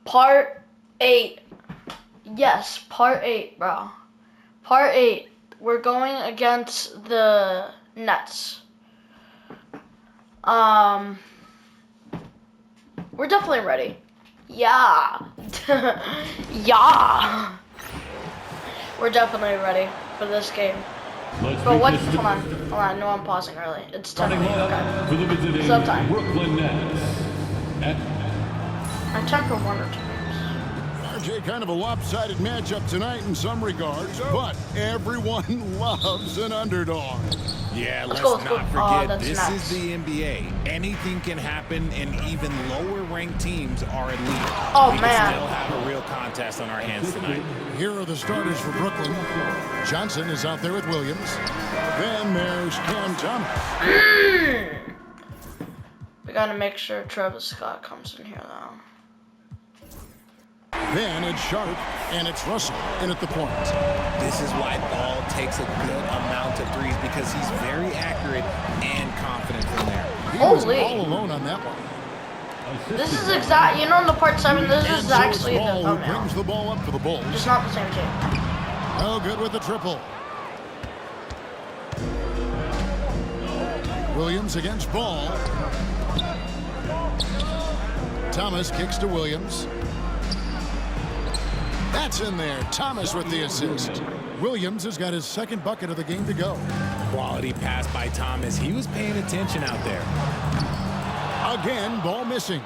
Part 8. Yes, part 8, bro. Part 8. We're going against the Nets. We're definitely ready. Yeah. Yeah. We're definitely ready for this game. But what? Hold on. No, I'm pausing early. It's time. Okay. It's up time. Brooklyn Nets. I time for 1 or 2 games. RJ, kind of a lopsided matchup tonight in some regards, but everyone loves an underdog. Yeah, let's go. not forget, this nuts. is the NBA. Anything can happen, and even lower-ranked teams are elite. Oh, we man. can still have a real contest on our hands tonight. Here are the starters for Brooklyn. Johnson is out there with Williams. Then there's Cam Thomas. We gotta make sure Travis Scott comes in here, though. Then it's Sharp, and it's Russell in at the point. This is why Ball takes a good amount of threes, because he's very accurate and confident from there. He was Holy. all alone on that one. This is exact. You know, in the part 7, this And is so actually it's the Ball who thumbnail. brings the ball up for the Bulls. Just not the same team. Oh, good with the triple. Williams against Ball. Thomas kicks to Williams. That's in there. Thomas with the assist. Williams has got his second bucket of the game to go. Quality pass by Thomas. He was paying attention out there. Again, Ball missing.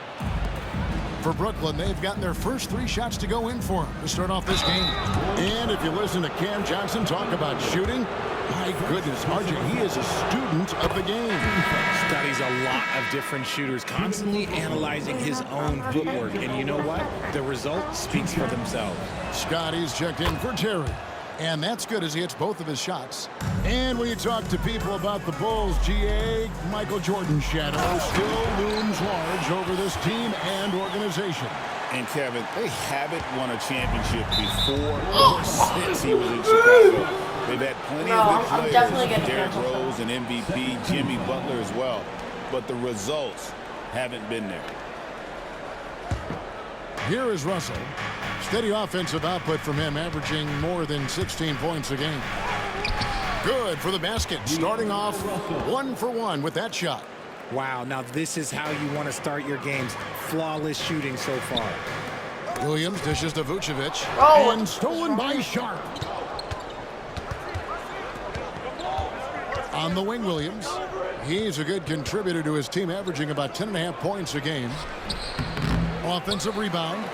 For Brooklyn, they've gotten their first 3 shots to go in for him to start off this game. And if you listen to Cam Johnson talk about shooting, my goodness, RJ, he is a student of the game. Studies a lot of different shooters, constantly analyzing his own footwork. And you know what? The result speaks for themselves. Scotty's checked in for Terry. And that's good as he hits both of his shots. And when you talk to people about the Bulls, GA, Michael Jordan's shadow still looms large over this team and organization. And Kevin, they haven't won a championship before or since he was in Chicago. They've had plenty of good I'm definitely players, getting Derrick canceled. Rose and MVP, Jimmy Butler as well. But the results haven't been there. Here is Russell. Steady offensive output from him, averaging more than 16 points a game. Good for the basket, starting off 1 for 1 with that shot. Wow, now this is how you want to start your games. Flawless shooting so far. Williams dishes to Vucevic. Oh. And stolen by Sharp. On the wing, Williams. He's a good contributor to his team, averaging about 10.5 points a game. Offensive rebound.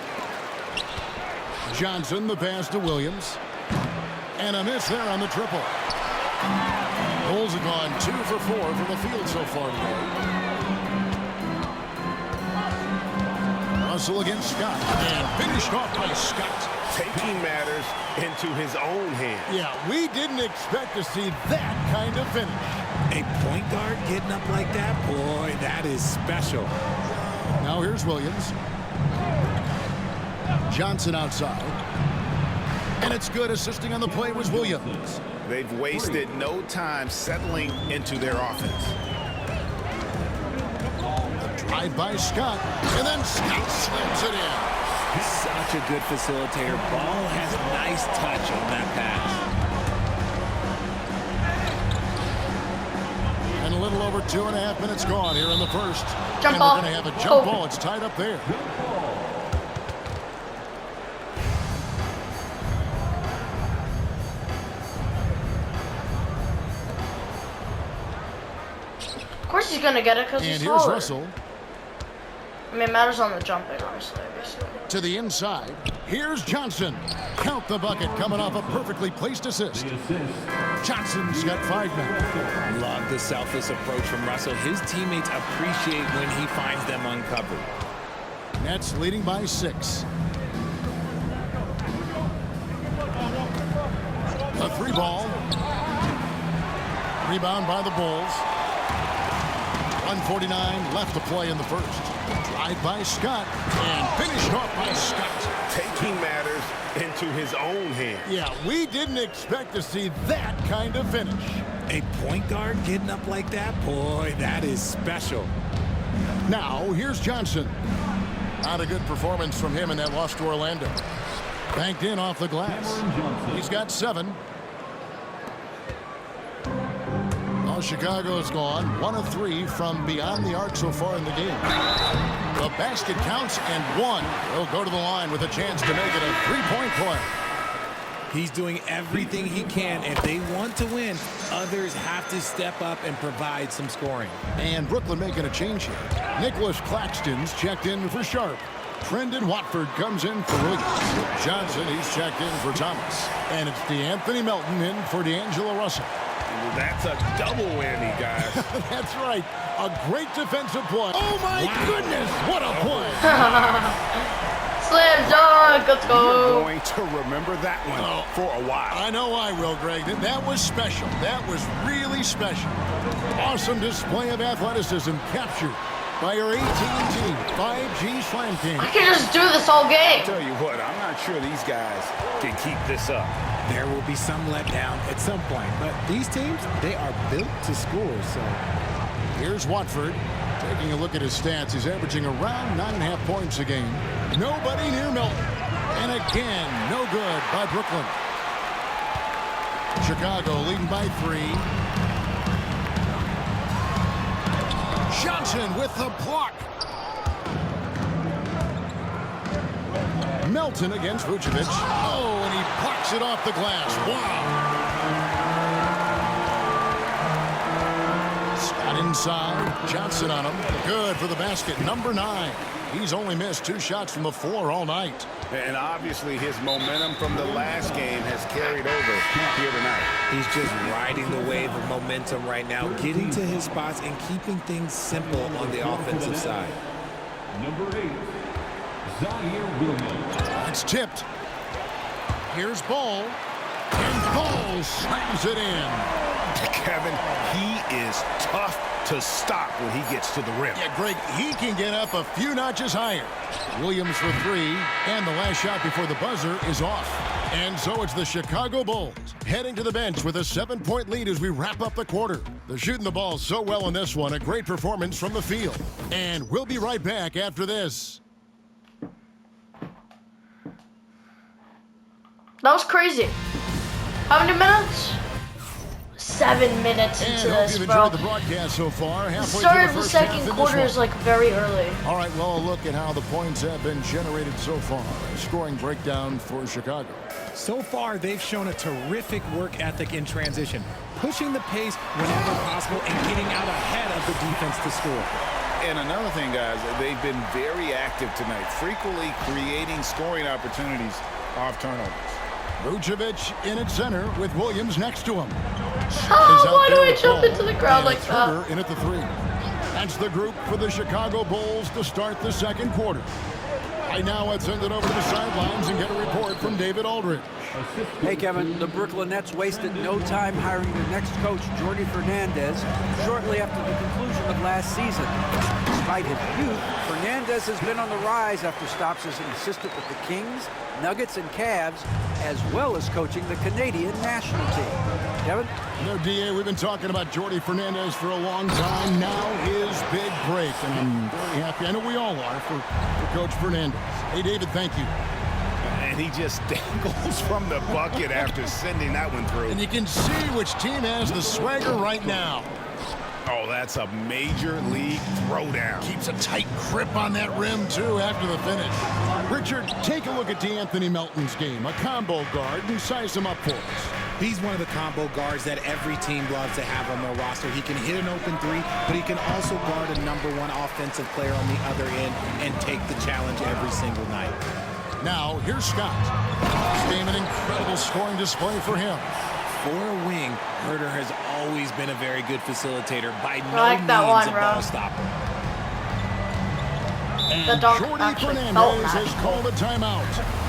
Johnson, the pass to Williams. And a miss there on the triple. Bulls have gone 2 for 4 from the field so far today. Russell against Scott. And finished off by Scott. Taking matters into his own hands. Yeah, we didn't expect to see that kind of finish. A point guard getting up like that, boy, that is special. Now here's Williams. Johnson outside. And it's good. Assisting on the play was Williams. They've wasted no time settling into their offense. A drive by Scott. And then Scott slams it in. Such a good facilitator. Ball has nice touch on that pass. And a little over 2.5 minutes gone here in the first. Jump and ball. we're going to have a jump Oh. ball. It's tied up there. Of course he's gonna get it because he's And here's taller. Russell I mean, it matters on the jumping, honestly, basically. to the inside. Here's Johnson. Count the bucket coming off a perfectly placed assist. Johnson's got 5 now. Love the selfless approach from Russell. His teammates appreciate when he finds them uncovered. Nets leading by 6. A 3 ball. Rebound by the Bulls. 1:49 left to play in the first. Drive by Scott and finished off by Scott. Taking matters into his own hands. Yeah, we didn't expect to see that kind of finish. A point guard getting up like that, boy, that is special. Now here's Johnson. Not a good performance from him in that loss to Orlando. Banked in off the glass. He's got 7. Well, Chicago's gone 1 of 3 from beyond the arc so far in the game. The basket counts and 1. He'll go to the line with a chance to make it a 3-point play. He's doing everything he can. If they want to win, others have to step up and provide some scoring. And Brooklyn making a change here. Nicholas Claxton's checked in for Sharp. Trendon Watford comes in for Williams. Johnson, he's checked in for Thomas. And it's DeAnthony Melton in for D'Angelo Russell. That's a double whammy, guys. That's right. A great defensive play. Oh, my goodness. What a play. Slam dunk. Let's go. You're going to remember that one for a while. I know I will, Greg. That was special. That was really special. Awesome display of athleticism captured by our 18-team 5G Slam King. I can just do this all game. I'll tell you what, I'm not sure these guys can keep this up. There will be some letdown at some point, but these teams, they are built to score. So here's Watford. Taking a look at his stats, he's averaging around 9.5 points a game. Nobody near Melton. And again, no good by Brooklyn. Chicago leading by 3. Johnson with the block. Melton against Vucevic. Oh, and he blocks it off the glass. Wow. Scott inside. Johnson on him. Good for the basket. Number 9. He's only missed 2 shots from the floor all night. And obviously his momentum from the last game has carried over here tonight. He's just riding the wave of momentum right now, getting to his spots and keeping things simple on the offensive side. Number 8, Zaire Williams. It's tipped. Here's Ball. And Ball slams it in. Kevin, he is tough to stop when he gets to the rim. Yeah, Greg, he can get up a few notches higher. Williams for 3, and the last shot before the buzzer is off. And so it's the Chicago Bulls heading to the bench with a 7-point lead as we wrap up the quarter. They're shooting the ball so well in this one, a great performance from the field. And we'll be right back after this. That was crazy. How many minutes? 7 minutes into this, bro. The broadcast so far. The start of the second quarter is like very early. All right, well, a look at how the points have been generated so far. A scoring breakdown for Chicago. So far, they've shown a terrific work ethic in transition, pushing the pace whenever possible and getting out ahead of the defense to score. And another thing, guys, they've been very active tonight, frequently creating scoring opportunities off turnovers. Vucevic in at center with Williams next to him. Oh, why do I jump into the crowd like that? In at the 3. That's the group for the Chicago Bulls to start the second quarter. Right now, let's send it over to the sidelines and get a report from David Aldridge. Hey, Kevin, the Brooklyn Nets wasted no time hiring their next coach, Jordi Fernandez, shortly after the conclusion of last season. Despite his youth, Fernandez has been on the rise after stops as an assistant with the Kings, Nuggets, and Cavs, as well as coaching the Canadian national team. Kevin? You know, DA, we've been talking about Jordi Fernandez for a long time. Now his big break, and I'm very happy. I know we all are for Coach Fernandez. Hey, David, thank you. And he just dangles from the bucket after sending that one through. And you can see which team has the swagger right now. Oh, that's a major league throwdown. Keeps a tight grip on that rim, too, after the finish. Richard, take a look at DeAnthony Melton's game, a combo guard, and size him up for us. He's one of the combo guards that every team loves to have on their roster. He can hit an open 3, but he can also guard a number 1 offensive player on the other end and take the challenge every single night. Now, here's Scott. This game, an incredible scoring display for him. For a wing, Herter has always been a very good facilitator. By no like that means one, a bro. ball stopper. And Jordi Fernandez has called a timeout.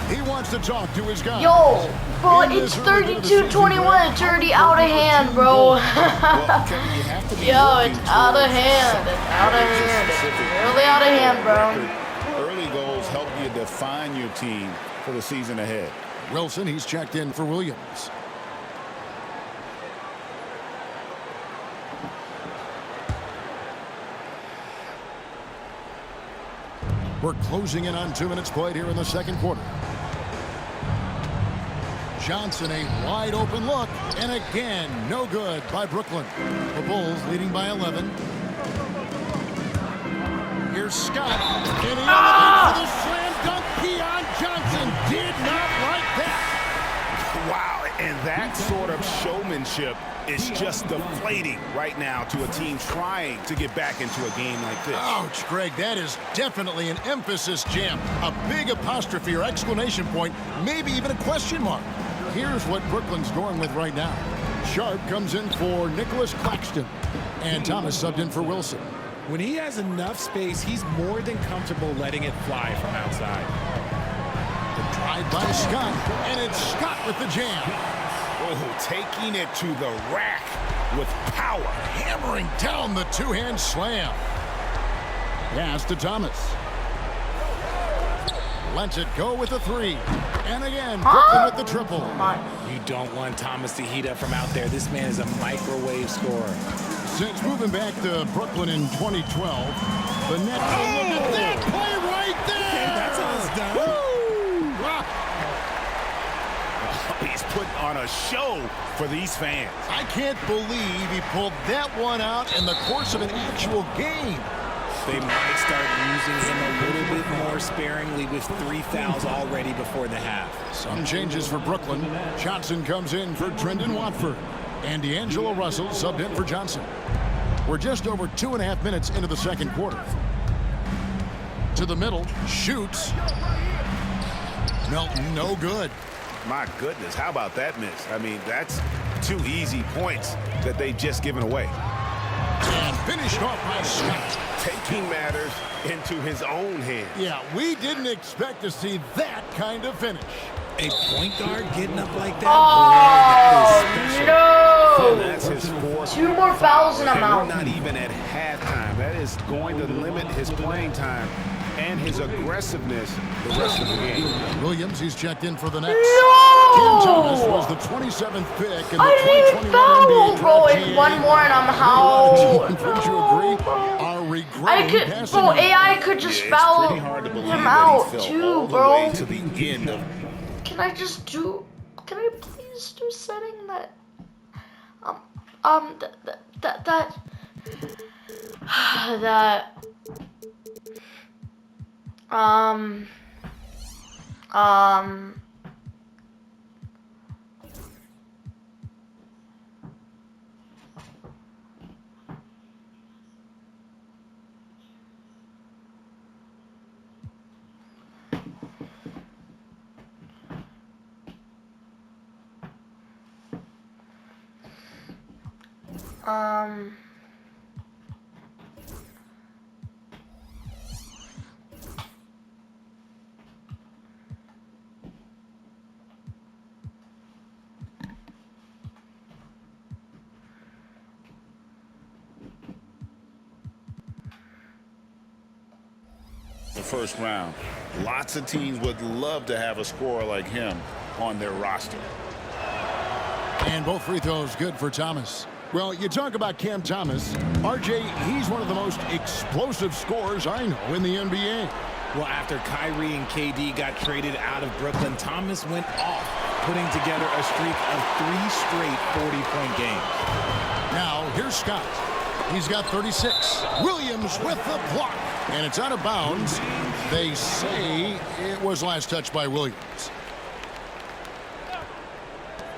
He wants to talk to his guys. Yo, bro, it's 32-21. It's already out of hand, bro. Yo, it's out of hand. It's out of hand. It's really out of hand, bro. Early goals help you define your team for the season ahead. Wilson, he's checked in for Williams. We're closing in on 2 minutes played here in the second quarter. Johnson, a wide open look, and again, no good by Brooklyn. The Bulls leading by 11. Here's Scott, and he elevates for the slam dunk. Keon Johnson did not like that. Wow, and that sort of showmanship is just deflating right now to a team trying to get back into a game like this. Ouch, Greg, that is definitely an emphasis jam. A big apostrophe or exclamation point, maybe even a question mark. Here's what Brooklyn's going with right now. Sharp comes in for Nicholas Claxton, and Thomas subbed in for Wilson. When he has enough space, he's more than comfortable letting it fly from outside. The drive by Scott, and it's Scott with the jam. Oh, taking it to the rack with power. Hammering down the two-hand slam. Pass to Thomas. Lets it go with the three. And again, Brooklyn with the triple. You don't want Thomas to heat up from out there. This man is a microwave scorer. Since moving back to Brooklyn in 2012, the Nets will look at that play right there. That's how it's done. Woo! He's putting on a show for these fans. I can't believe he pulled that one out in the course of an actual game. They might start using him a little bit more sparingly with 3 fouls already before the half. Some changes for Brooklyn. Johnson comes in for Trendon Watford. And D'Angelo Russell subbed in for Johnson. We're just over 2.5 minutes into the second quarter. To the middle, shoots. Melton, no good. My goodness, how about that miss? I mean, that's 2 easy points that they've just given away. And finished off by Scott. Taking matters into his own hands. Yeah, we didn't expect to see that kind of finish. A point guard getting up like that? Oh, no! And that's his 4th. 2 more fouls and I'm And out. we're not even at halftime. That is going to limit his playing time and his aggressiveness the rest of the game. Williams, he's checked in for the Nets. No! Cam Thomas was the 27th pick in the I 2021 need foul, NBA bro. draft. And one more and I'm Wouldn't you out. agree? Our regretting I could, passing bro, on. AI could just It's foul pretty hard to believe him that out he fell too, all the bro. way to the end of. Can I just do? Can I please do setting that? The first round. Lots of teams would love to have a scorer like him on their roster. And both free throws good for Thomas. Well, you talk about Cam Thomas. RJ, he's one of the most explosive scorers I know in the NBA. Well, after Kyrie and KD got traded out of Brooklyn, Thomas went off, putting together a streak of 3 straight 40-point games. Now, here's Scott. He's got 36. Williams with the block. And it's out of bounds. They say it was last touched by Williams.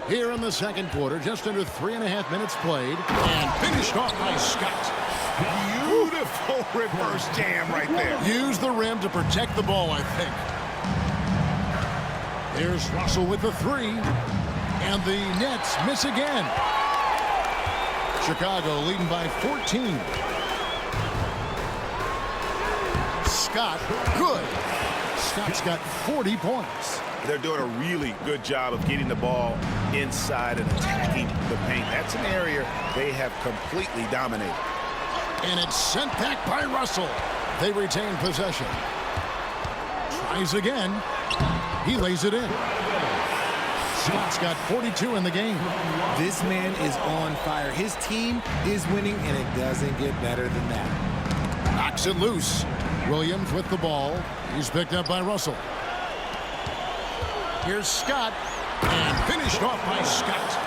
Here in the second quarter, just under 3.5 minutes played. And finished off by Scott. Beautiful reverse jam right there. Use the rim to protect the ball, I think. Here's Russell with the 3. And the Nets miss again. Chicago leading by 14. Scott, good. Scott's got 40 points. They're doing a really good job of getting the ball inside and attacking the paint. That's an area they have completely dominated. And it's sent back by Russell. They retain possession. Tries again. He lays it in. Scott's got 42 in the game. This man is on fire. His team is winning, and it doesn't get better than that. Knocks it loose. Williams with the ball. He's picked up by Russell. Here's Scott. And finished off by Scott.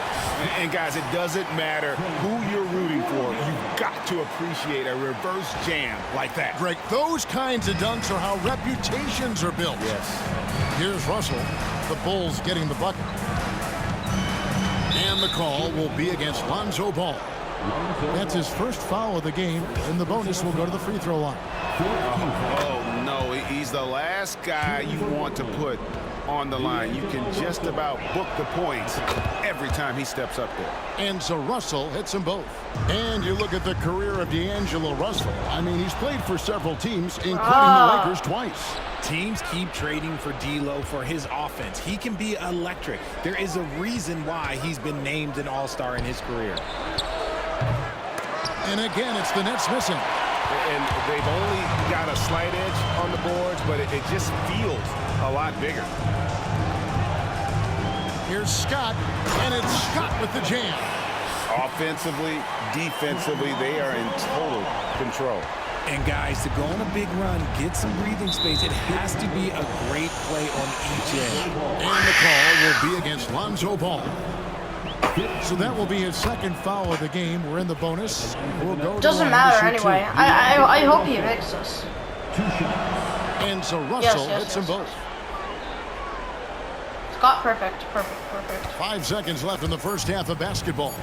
And guys, it doesn't matter who you're rooting for. You've got to appreciate a reverse jam like that. Greg, those kinds of dunks are how reputations are built. Yes. Here's Russell. The Bulls getting the bucket. And the call will be against Lonzo Ball. That's his first foul of the game, and the bonus will go to the free throw line. Oh, no, he's the last guy you want to put on the line. You can just about book the points every time he steps up there. And so Russell hits them both. And you look at the career of D'Angelo Russell. I mean, he's played for several teams, including the Lakers twice. Teams keep trading for D'Lo for his offense. He can be electric. There is a reason why he's been named an all-star in his career. And again, it's the Nets missing. And they've only got a slight edge on the boards, but it just feels a lot bigger. Here's Scott, and it's Scott with the jam. Offensively, defensively, they are in total control. And guys, to go on a big run, get some breathing space, it has to be a great play on each end. And the call will be against Lonzo Ball. So that will be his second foul of the game. We're in the bonus. We'll go Doesn't matter anyway. I hope he makes this. And so Russell hits them both. Scott, perfect. 5 seconds left in the first half of basketball.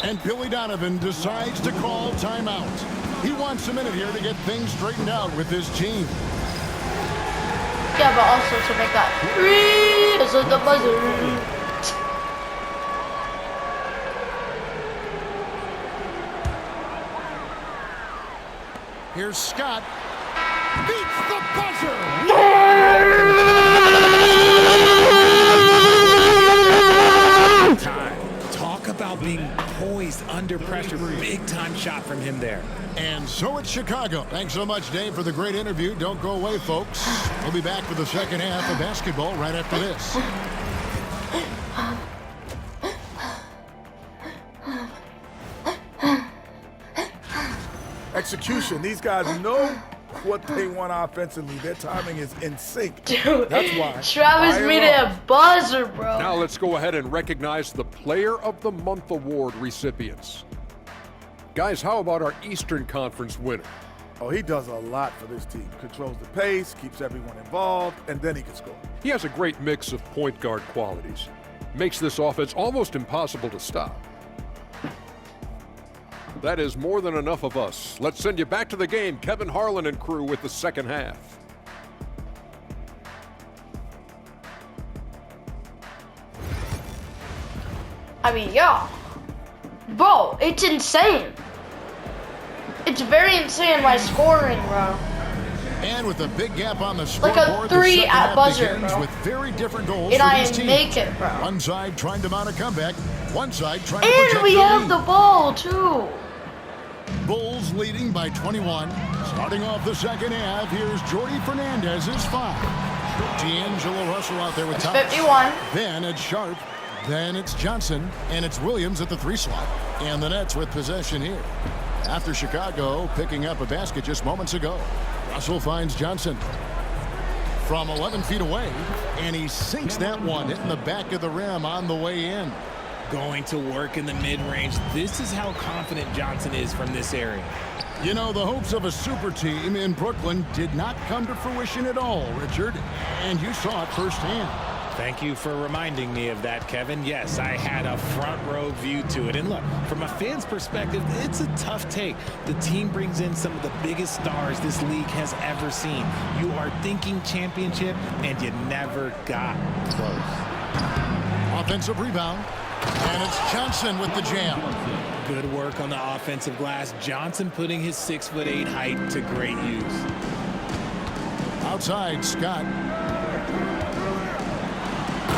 And Billy Donovan decides to call timeout. He wants a minute here to get things straightened out with his team. Yeah, but also to make that three is at the buzzer. Here's Scott. Beats the buzzer! Talk about being poised under pressure. Big time shot from him there. And so it's Chicago. Thanks so much, Dave, for the great interview. Don't go away, folks. We'll be back for the second half of basketball right after this. Execution. These guys know what they want offensively. Their timing is in sync. Dude, that's why. Travis made it a buzzer, bro. Now let's go ahead and recognize the Player of the Month award recipients. Guys, how about our Eastern Conference winner? Oh, he does a lot for this team. Controls the pace, keeps everyone involved, and then he can score. He has a great mix of point guard qualities. Makes this offense almost impossible to stop. That is more than enough of us. Let's send you back to the game, Kevin Harlan and crew with the second half. I mean, yeah. Bro, it's insane. It's very insane my scoring, bro. And with a big gap on the Like scoreboard, a 3 the second at half buzzer, begins bro. with very different goals And for I these teams. make it, bro. One side trying to mount a comeback, one side trying to And protect we the have lead. the ball, too. Bulls leading by 21. Starting off the second half, here's Jordy Fernandez's 5. D'Angelo Russell out there with It's Thomas. 51. Then it's Sharp. Then it's Johnson. And it's Williams at the 3 slot. And the Nets with possession here. After Chicago picking up a basket just moments ago. Russell finds Johnson from 11 feet away. And he sinks that one, hitting the back of the rim on the way in. Going to work in the mid-range. This is how confident Johnson is from this area. You know, the hopes of a super team in Brooklyn did not come to fruition at all, Richard. And you saw it firsthand. Thank you for reminding me of that, Kevin. Yes, I had a front row view to it. And look, from a fan's perspective, it's a tough take. The team brings in some of the biggest stars this league has ever seen. You are thinking championship, and you never got close. Offensive rebound. And it's Johnson with the jam. Good work on the offensive glass. Johnson putting his 6'8" height to great use. Outside, Scott.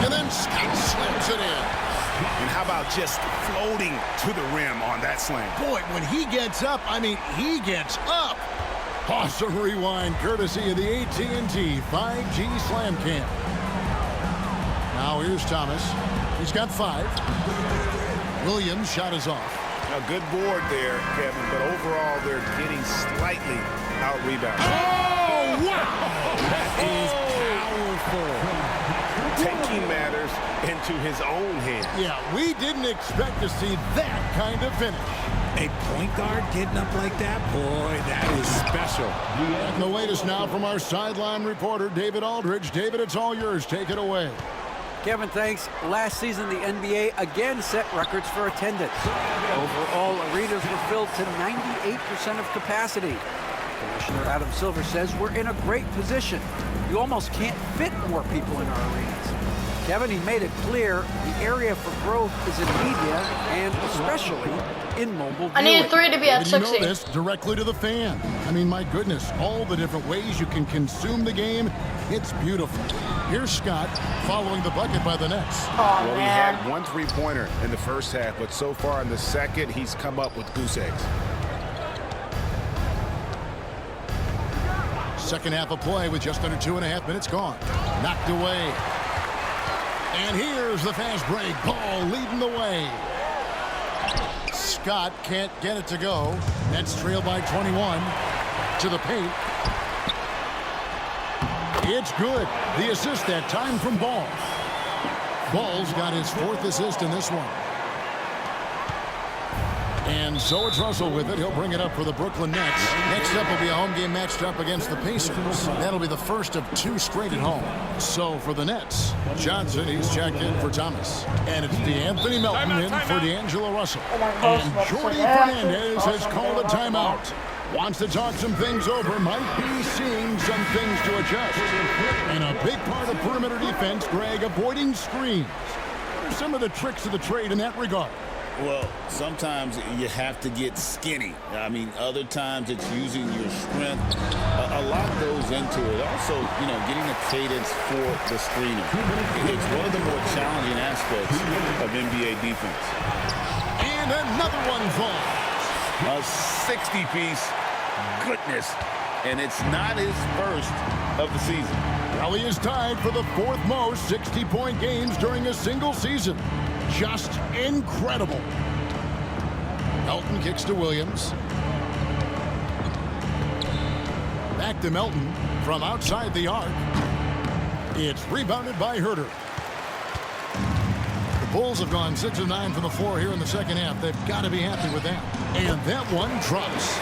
And then Scott slams it in. And how about just floating to the rim on that slam? Boy, when he gets up, I mean, he gets up. Awesome rewind, courtesy of the AT&T 5G Slam Cam. Now here's Thomas. He's got 5. Williams' shot is off. A good board there, Kevin, but overall they're getting slightly out-rebounded. Oh, wow! That is powerful. Taking matters into his own hands. Yeah, we didn't expect to see that kind of finish. A point guard getting up like that? Boy, that is special. And the latest now from our sideline reporter, David Aldridge. David, it's all yours. Take it away. Kevin, thanks. Last season, the NBA again set records for attendance. Overall, arenas were filled to 98% of capacity. Commissioner Adam Silver says we're in a great position. You almost can't fit more people in our arenas. Kevin, he made it clear the area for growth is in media and especially in mobile viewing. I need 3 to be at Did 60. you know this? Directly to the fan. I mean, my goodness, all the different ways you can consume the game. It's beautiful. Here's Scott following the bucket by the Nets. Oh, Well, he man. had 1 3-pointer in the first half, but so far in the second, he's come up with goose eggs. Second half of play with just under 2.5 minutes gone. Knocked away. And here's the fast break. Ball leading the way. Scott can't get it to go. Nets trail by 21. To the paint. It's good. The assist that time from Ball. Ball's got his 4th assist in this one. And so it's Russell with it. He'll bring it up for the Brooklyn Nets. Next up will be a home game matched up against the Pacers. That'll be the first of 2 straight at home. So for the Nets, Johnson, he's checked in for Thomas. And it's DeAnthony Melton in for D'Angelo Russell. And Jordy Fernandez has called a timeout. Wants to talk some things over, might be seeing some things to adjust. And a big part of perimeter defense, Greg, avoiding screens. What are some of the tricks of the trade in that regard? Well, sometimes you have to get skinny. I mean, other times it's using your strength. A lot goes into it. Also, you know, getting a cadence for the screener. It's one of the more challenging aspects of NBA defense. And another one falls. A 60-piece, goodness. And it's not his first of the season. Well, he is tied for the 4th most 60-point games during a single season. Just incredible. Melton kicks to Williams. Back to Melton from outside the arc. It's rebounded by Herter. The Bulls have gone 6 of 9 from the floor here in the second half. They've got to be happy with that. And that one drops.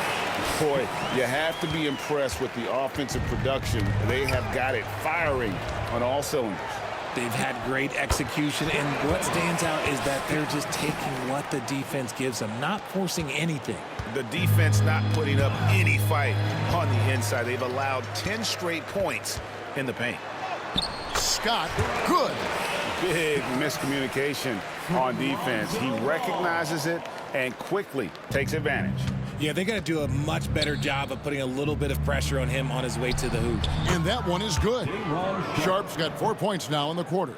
Boy, you have to be impressed with the offensive production. They have got it firing on all cylinders. They've had great execution, and what stands out is that they're just taking what the defense gives them, not forcing anything. The defense not putting up any fight on the inside. They've allowed 10 straight points in the paint. Scott, good. Big miscommunication on defense. He recognizes it and quickly takes advantage. Yeah, they got to do a much better job of putting a little bit of pressure on him on his way to the hoop. And that one is good. Sharp's got 4 points now in the quarter.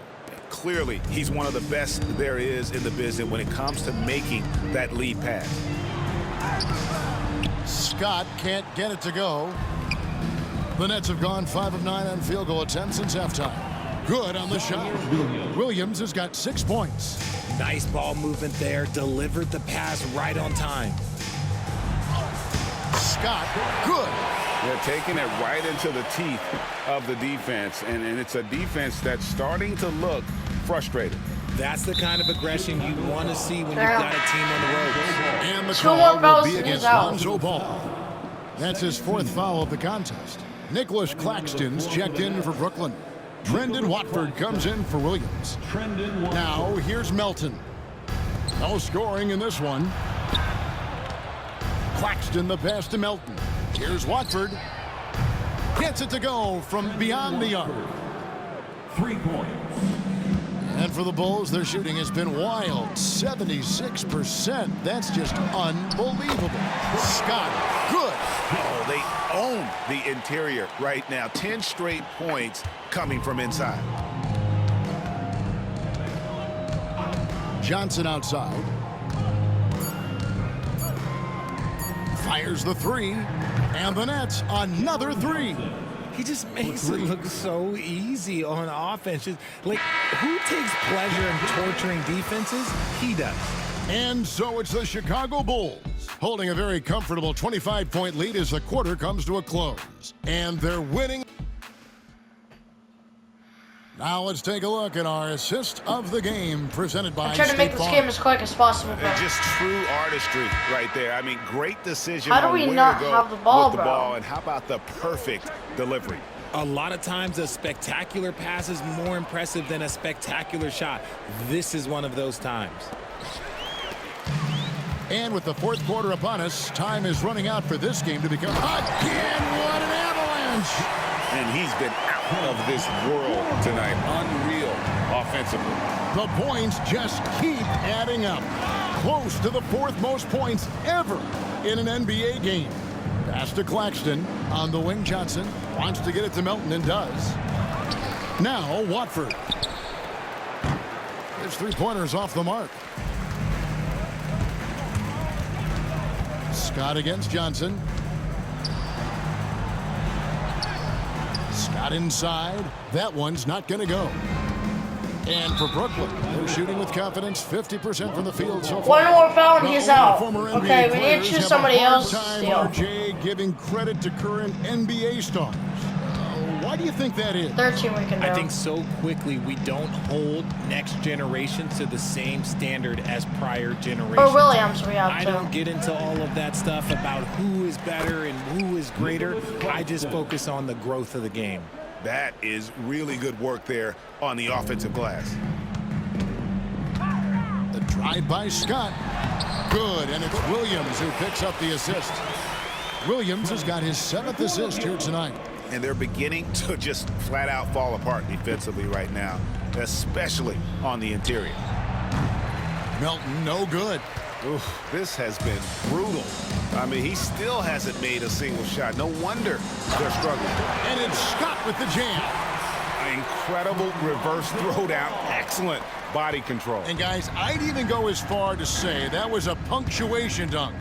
Clearly, he's one of the best there is in the business when it comes to making that lead pass. Scott can't get it to go. The Nets have gone 5 of 9 on field goal attempts since halftime. Good on the shot. Williams has got 6 points. Nice ball movement there. Delivered the pass right on time. Scott, good. They're taking it right into the teeth of the defense, and it's a defense that's starting to look frustrated. That's the kind of aggression you want to see when you've got a team on the road. And the 2 more call will fouls be and against he's out. Lonzo Ball. That's his 4th foul of the contest. Nicholas Claxton's checked in for Brooklyn. Trendon Watford comes in for Williams. Now here's Melton. No scoring in this one. Claxton the pass to Melton. Here's Watford. Gets it to go from beyond the arc. 3 points. And for the Bulls, their shooting has been wild. 76%. That's just unbelievable. Scott, good. Oh, they own the interior right now. 10 straight points coming from inside. Johnson outside. Fires the 3. And the Nets, another 3. He just makes it look so easy on offense. Like, who takes pleasure in torturing defenses? He does. And so it's the Chicago Bulls holding a very comfortable 25-point lead as the quarter comes to a close. And they're winning. Now let's take a look at our assist of the game presented by I'm trying to make this game as quick as possible, bro. And just true artistry right there. I mean, great decision. How do we not have the ball, with the bro? ball, and how about the perfect delivery? A lot of times a spectacular pass is more impressive than a spectacular shot. This is one of those times. And with the fourth quarter upon us, time is running out for this game to become again. What an avalanche! And he's been out of this world tonight. Unreal offensively. The points just keep adding up. Close to the fourth most points ever in an NBA game. Pass to Claxton. On the wing, Johnson wants to get it to Melton and does. Now, Watford. His three-pointers off the mark. Scott against Johnson. Scott inside. That one's not going to go. And for Brooklyn, they're shooting with confidence, 50% from the field so far. One more foul and he's out. Former Okay, NBA we need to players choose have somebody a hard else to time, steal. RJ, giving credit to current NBA stars. Why do you think that is? 13 we can do. I think so quickly we don't hold next generation to the same standard as prior generations. Or Williams we have I too. don't get into all of that stuff about who is better and who is greater. I just focus on the growth of the game. That is really good work there on the offensive glass. The drive by Scott. Good, and it's Williams who picks up the assist. Williams has got his 7th assist here tonight. And they're beginning to just flat out fall apart defensively right now, especially on the interior. Melton, no good. Oof, this has been brutal. I mean, he still hasn't made a single shot. No wonder they're struggling. And it's Scott with the jam. Incredible reverse throwdown. Excellent body control. And guys, I'd even go as far to say that was a punctuation dunk.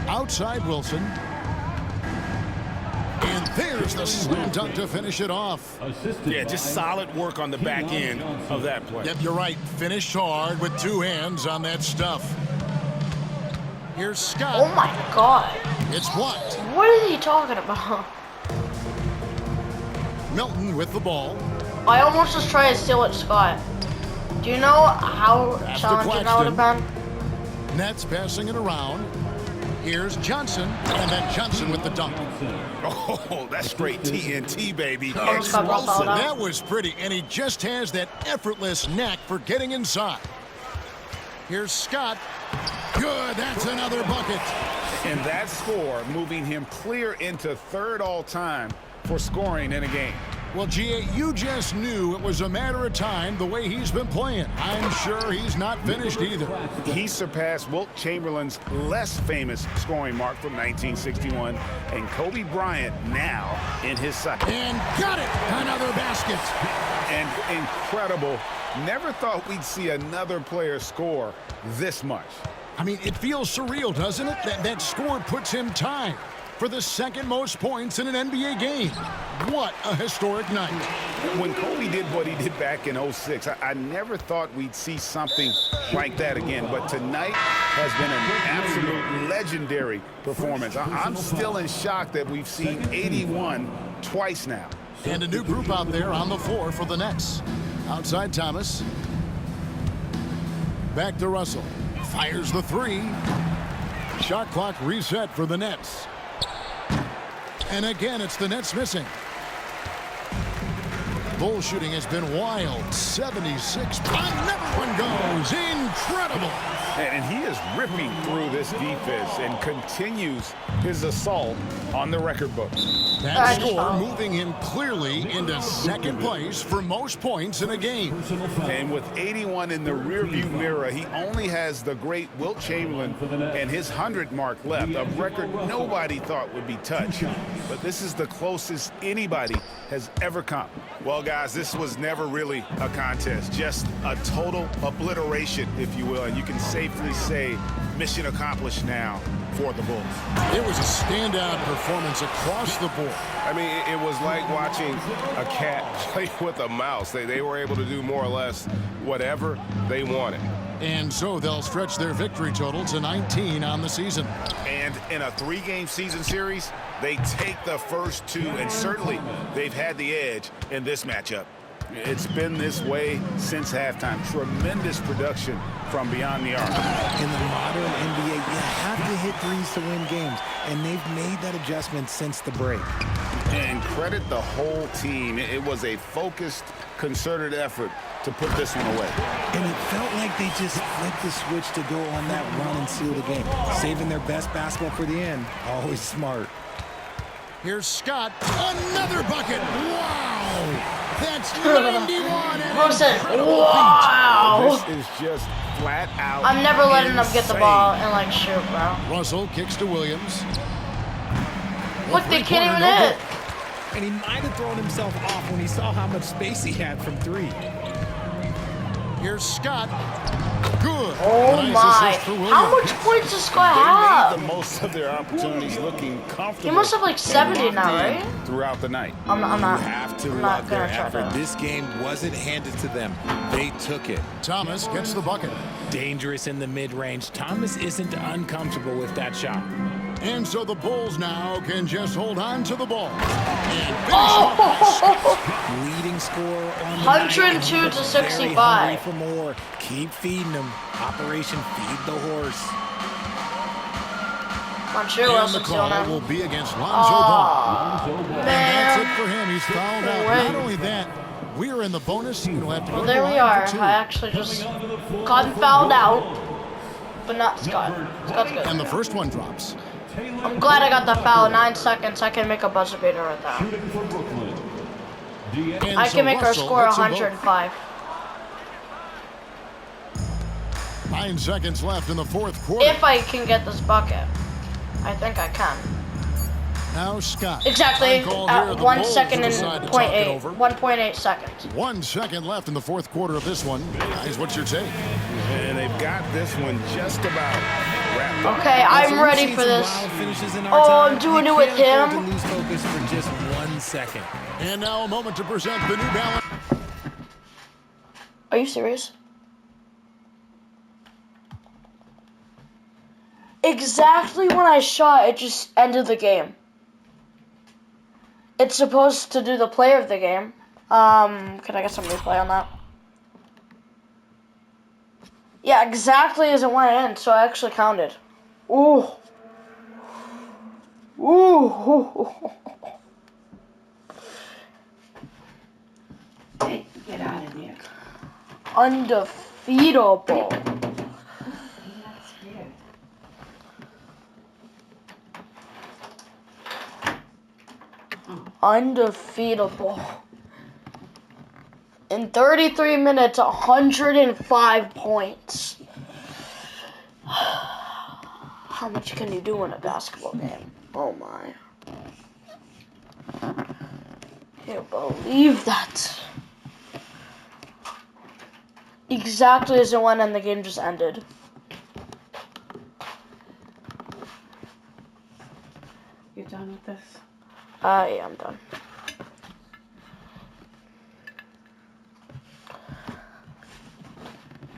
Outside Wilson. And there's the slam dunk to finish it off. Yeah, just solid work on the back end of that play. Yep, you're right. Finished hard with 2 hands on that stuff. Here's Scott. Oh my god. It's blocked. What are you talking about? Melton with the ball. I almost just tried to steal it, Scott. Do you know how Pass to challenging that would have been? Nets passing it around. Here's Johnson, and then Johnson with the dunk. Oh, that's straight TNT, baby. Almost got ball fouled out. That was pretty, and he just has that effortless knack for getting inside. Here's Scott. Good, that's another bucket. And that score moving him clear into 3rd all-time for scoring in a game. Well, G.A., you just knew it was a matter of time the way he's been playing. I'm sure he's not finished either. He surpassed Wilt Chamberlain's less famous scoring mark from 1961, and Kobe Bryant now in his sight. And got it! Another basket. And incredible. Never thought we'd see another player score this much. I mean, it feels surreal, doesn't it? That score puts him tied for the 2nd most points in an NBA game. What a historic night. When Kobe did what he did back in 06, I never thought we'd see something like that again. But tonight has been an absolute legendary performance. I'm still in shock that we've seen 81 twice now. And a new group out there on the floor for the Nets. Outside Thomas. Back to Russell. Fires the 3. Shot clock reset for the Nets. And again, it's the Nets missing. Bull shooting has been wild. 76. Another one goes. Incredible. And he is ripping through this defense and continues his assault on the record book. That score moving him clearly into 2nd place for most points in a game. And with 81 in the rearview mirror, he only has the great Wilt Chamberlain and his 100 mark left, a record nobody thought would be touched. But this is the closest anybody has ever come. Well, guys, this was never really a contest, just a total obliteration, if you will. And you can safely say mission accomplished now for the Bulls. It was a standout performance across the board. I mean, it was like watching a cat play with a mouse. They were able to do more or less whatever they wanted. And so they'll stretch their victory total to 19 on the season. And in a 3-game season series, they take the first 2, and certainly they've had the edge in this matchup. It's been this way since halftime. Tremendous production from beyond the arc. In the modern NBA, you have to hit threes to win games, and they've made that adjustment since the break. And credit the whole team. It was a focused, concerted effort to put this one away. And it felt like they just flipped the switch to go on that run and seal the game. Saving their best basketball for the end. Always smart. Here's Scott. Another bucket. Wow. That's 91. Wow. This is just flat out. I'm never letting them get the insane. ball and like shoot, bro. Russell kicks to Williams. Look, they can't even hit. And he might have thrown himself off when he saw how much space he had from 3. Here's Scott. Good. Oh Nice my. assist for Williams. How much points does Scott They have? made the most of their opportunities, looking comfortable. He must have like and 70 locked now, in right? Throughout the night. I'm You not. have to I'm love not their gonna try effort. to. This game wasn't handed to them. They took it. Thomas gets the bucket. Dangerous in the mid-range. Thomas isn't uncomfortable with that shot. And so the Bulls now can just hold on to the ball. And finish Oh! Leading score on the 102 night. to Very 65. hungry for more. Keep feeding them. Operation Feed the Horse. I'm sure And Wilson's the doing call it. will be against Lonzo Ball. Oh, And that's it man. for him. He's fouled out. Wait. Not only that, we're in the bonus. He'll have to go Well, to the there we line are. for 2. I actually just got fouled out, but not Scott. Scott's good. And the first one drops. I'm glad I got the foul. 9 seconds. I can make a buzzer beater with that. And I so can make our Russell score hits them both. 105. 9 seconds left in the fourth quarter. If I can get this bucket. I think I can. Now Scott. Exactly Time call at here. The 1 Bulls second will and decide to talk it 0.8. over. 1.8 seconds. 1 second left in the fourth quarter of this one. Guys, what's your take? And they've got this one just about wrapped up. Okay, I'm ready for this. Oh, I'm doing it with him. Lose focus for just 1 second. And now a moment to present the New Balance. Are you serious? Exactly when I shot, it just ended the game. It's supposed to do the player of the game. Can I get some replay on that? Yeah, exactly as it went in, so I actually counted. Ooh. Ooh. Hey, get out of there. Undefeatable. Undefeatable. In 33 minutes, 105 points. How much can you do in a basketball game? Oh my. Can't believe that. Exactly as it went and the game just ended. You done with this? Yeah, I'm done.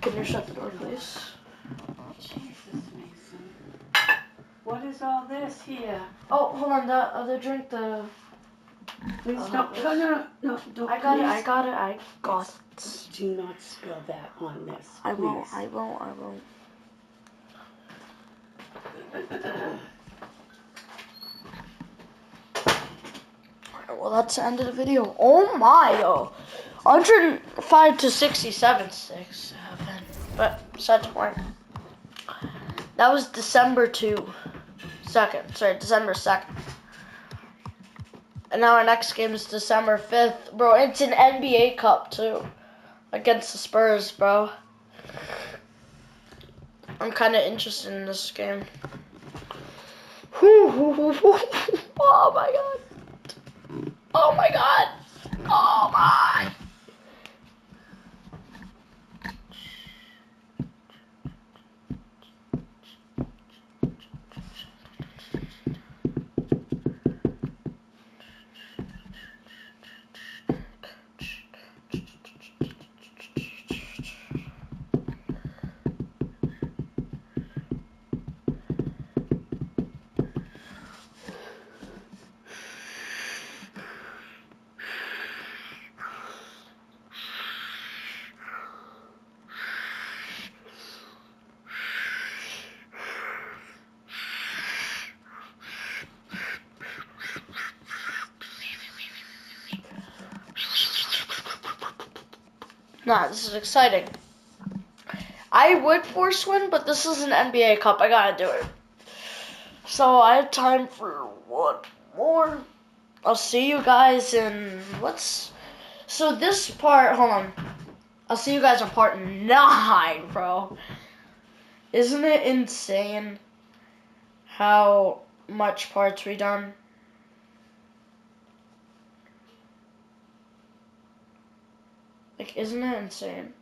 Can you shut the door, please? Jesus, Mason. What is all this here? Oh, hold on, the other drink, the... Please don't. No, don't. I got it, please. I got it. Do not spill that on this. I won't. please. Alright, well, that's the end of the video. Oh my, 105 to 67. But, besides the point. That was December 2nd. December 2nd. And now our next game is December 5th. Bro, it's an NBA Cup, too. Against the Spurs, bro. I'm kind of interested in this game. Oh, my God. Oh, my God. Oh, my. Nah, this is exciting. I would force win, but this is an NBA Cup. I gotta do it. So I have time for one more. I'll see you guys in so this part, hold on. I'll see you guys in part 9, bro. Isn't it insane how much parts we done? Like, isn't it insane?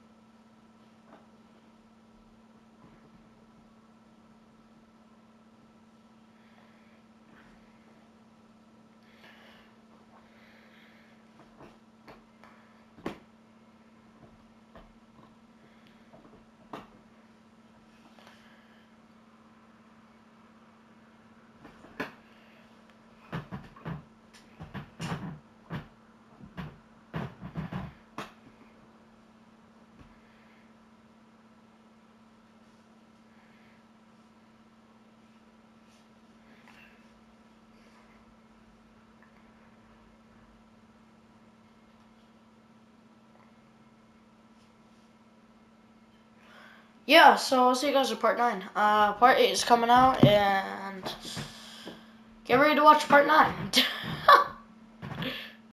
Yeah, so I'll see you guys in part 9. Part 8 is coming out, and get ready to watch part 9.